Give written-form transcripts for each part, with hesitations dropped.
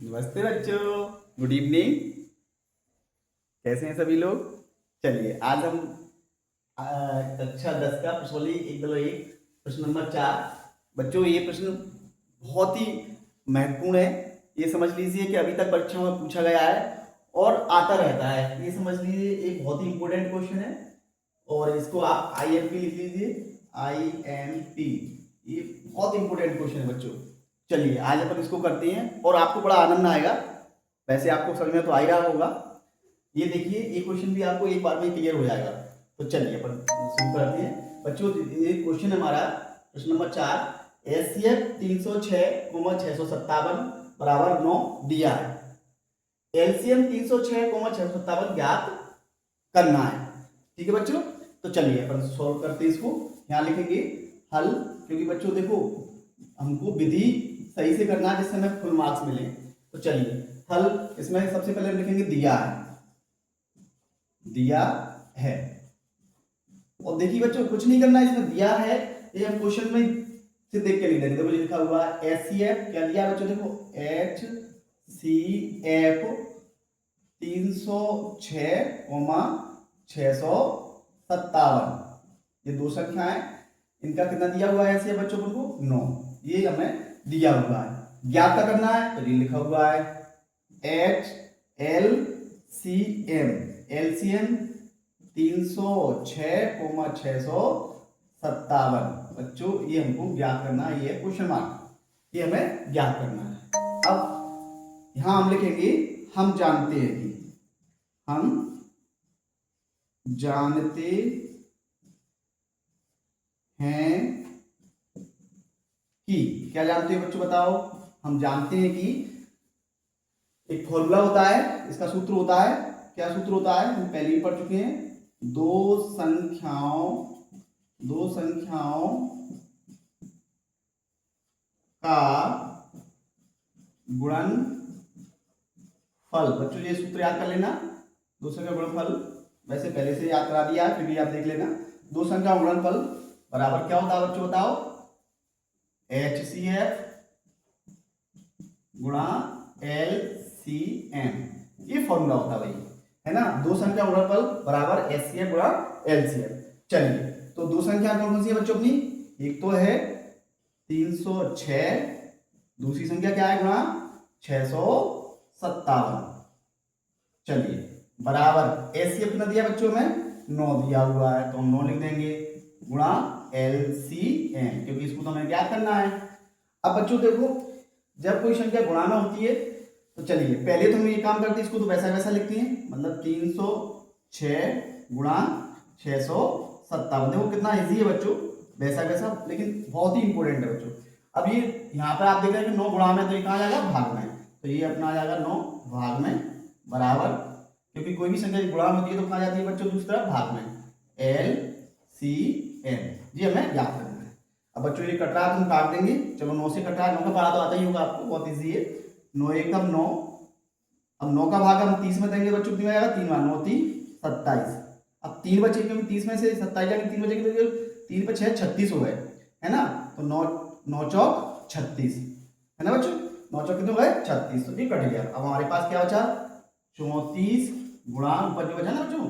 नमस्ते बच्चों। Good evening. कैसे हैं सभी लोग? चलिए आज हम कक्षा 10 का प्रश्नावली 1 प्रश्न नंबर 4। बच्चों ये प्रश्न बहुत ही महत्वपूर्ण है। ये समझ लीजिए कि अभी तक परीक्षाओं में पूछा गया है और आता रहता है। ये समझ लीजिए एक बहुत ही इंपॉर्टेंट क्वेश्चन है और इसको आप IMP लिख लीजिए। IMP ये बहुत इंपॉर्टेंट क्वेश्चन है बच्चों। चलिए आज अपन इसको करते हैं और आपको बड़ा आनंद आएगा। वैसे आपको समझ में तो आ ही रहा होगा। ये देखिए ये क्वेश्चन भी आपको एक बार में क्लियर हो जाएगा। तो चलिए अपन शुरू करते हैं बच्चों। ये क्वेश्चन हमारा प्रश्न नंबर 4 एसीएफ 306,657 बराबर 9 दिया है। एलसीएम 306,657 ज्ञात करना है। ठीक है बच्चों, तो चलिए अपन सॉल्व करते हैं इसको। यहाँ लिखेंगे हल, क्योंकि बच्चों देखो हमको विधि सही से करना है जिससे हमें फुल मार्क्स मिले। तो चलिए हल, इसमें सबसे पहले लिखेंगे दिया है। दिया है और देखिए बच्चों कुछ नहीं करना है, इसमें दिया है ये हम क्वेश्चन में से देख के लिख देंगे। देखो लिखा हुआ है एचसीएफ, क्या दिया बच्चों देखो HCF 306,657। ये दो संख्या है, इनका कितना दिया हुआ है एचसीएफ बच्चों को 9। ये हमें दिया हुआ है। ज्ञात का करना है तो ये लिखा हुआ है HLCM LCM 306,657 बच्चों ये हमको ज्ञात करना है। ये क्वेश्चन मार्क, ये हमें ज्ञात करना है। अब यहां हम लिखेंगे हम जानते हैं कि, हम जानते हैं कि, क्या जानते हैं बच्चों बताओ? हम जानते हैं कि एक फॉर्मूला होता है, इसका सूत्र होता है। क्या सूत्र होता है? हम पहले ही पढ़ चुके हैं। दो संख्याओं का गुणनफल। बच्चों ये सूत्र याद कर लेना। दो संख्या गुणनफल वैसे पहले से याद करा दिया है, फिर भी आप देख लेना। दो संख्या गुणनफल बराबर क्या होता है बच्चों बताओ? HCF गुणा LCM, ये फॉर्मूला होता है भाई, है ना। दो संख्या गुणनफल बराबर HCF गुणा LCM। चलिए तो दो संख्या कौन सी है बच्चों अपनी? एक तो है 306, दूसरी संख्या क्या है गुणा 657। चलिए बराबर HCF कितना दिया बच्चों में 9 दिया हुआ है, तो हम 9 लिख देंगे गुणा LCM, क्योंकि इसको तो हमें ज्ञात करना है। अब बच्चों देखो जब कोई संख्या गुणा में होती है तो चलिए पहले तो हम ये काम करते हैं, इसको तो वैसा वैसा लिखते हैं, मतलब 306 गुणा 657। देखो कितना इजी है बच्चों, वैसा वैसा, लेकिन बहुत ही इंपॉर्टेंट है बच्चों। अब ये यहाँ पर आप देख रहे हैं कि 9 गुणा में, तो ये कहाँ जाएगा भाग में, तो ये अपना आ जाएगा 9 भाग में बराबर, क्योंकि कोई भी संख्या गुणा में होती है तो कहाँ जाती है बच्चों? दूसरी तरफ भाग में, LCM। ये हमें याद करना है। अब बच्चों ये कट रहा है तो हम काट देंगे। चलो 9 से कट रहा है, 9 का भाग तो आता ही होगा आपको, बहुत इजी है। 9 एकम 9, अब 9 का भाग हम 30 में देंगे बच्चों, कितना आएगा 3 बार 9 3 27। अब 3 बचे क्योंकि 30 में से 27 जाएंगे, 3 बचेंगे तो 3 पे 6 36 हो गए, है ना। तो 9 9 चौक 36, है ना बच्चों। 9 चौक कितने हो गए 36, तो ये कट गया। अब हमारे पास क्या बचा? 34 गुणा ऊपर जो बचा ना बच्चों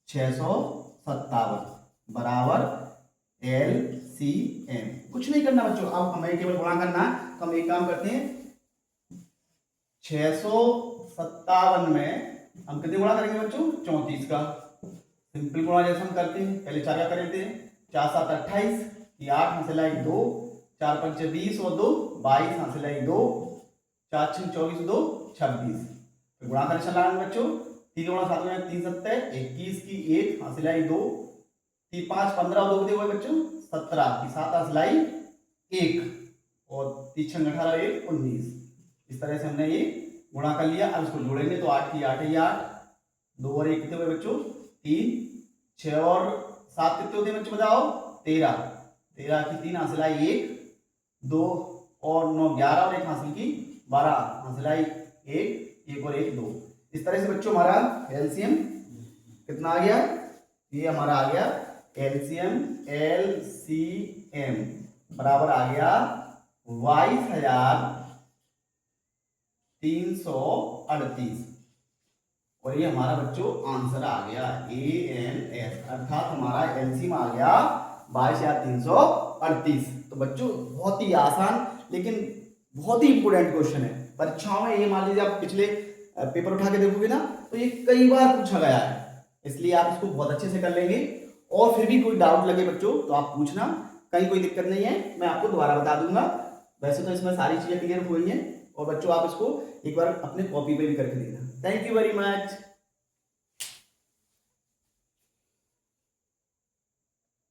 657 बराबर LCM। कुछ नहीं करना बच्चों, अब हमें केवल गुणा करना है। तो हम एक काम करते हैं, 657 में हम कितने गुणा करेंगे बच्चों? 34 का। सिंपल गुणा जैसे हम करते हैं, पहले 4 का कर लेते हैं। 4 7 28, ये 8 यहाँ से लाई 2, 4 5 20 और 2 22, यहाँ से लाई 2, 4 6 24 2 26। तो गुणा करने चला बच्चों, 3 गुणा 7 में 3 7 21 की 1 यहाँ से लाई 2, 3 5 15 और 2 कितने हुए बच्चों? 17 की 7 यहाँ से लाई 1 और 3 6 18 1 19। इस तरह से हमने ये गुणा कर लिया। अब इसको जोड़ेंगे तो 8 की 8 है 8, 2 और 1 कितने हुए बच्चों? 3, 6 और 7 कितने होते हैं बच्चों बताओ? 13, 13 की 3 हासिल आई 1, 2 और 9 11 और 1 हासिल की 12, हासिल आई 1 1 और 1 2। इस तरह से बच्चों हमारा एलसीएम कितना आ गया? ये हमारा आ गया एलसीएम LCM बराबर आ गया 22,000 338 और ये हमारा बच्चों आंसर आ गया ANS, अर्थात हमारा एलसीएम आ गया 22 या 338। तो बच्चों बहुत ही आसान लेकिन बहुत ही इंपोर्टेंट क्वेश्चन है परीक्षाओं में। ये मान लीजिए आप पिछले पेपर उठा के देखोगे ना तो ये कई बार पूछा गया है, इसलिए आप इसको बहुत अच्छे से कर लेंगे। और फिर भी कोई डाउट लगे बच्चों तो आप पूछना, कहीं कोई दिक्कत नहीं है, मैं आपको दोबारा बता दूंगा। वैसे तो इसमें सारी चीजें क्लियर हुई हैं और बच्चों आप इसको एक बार अपने कॉपी पे भी करके देना। Thank you very much.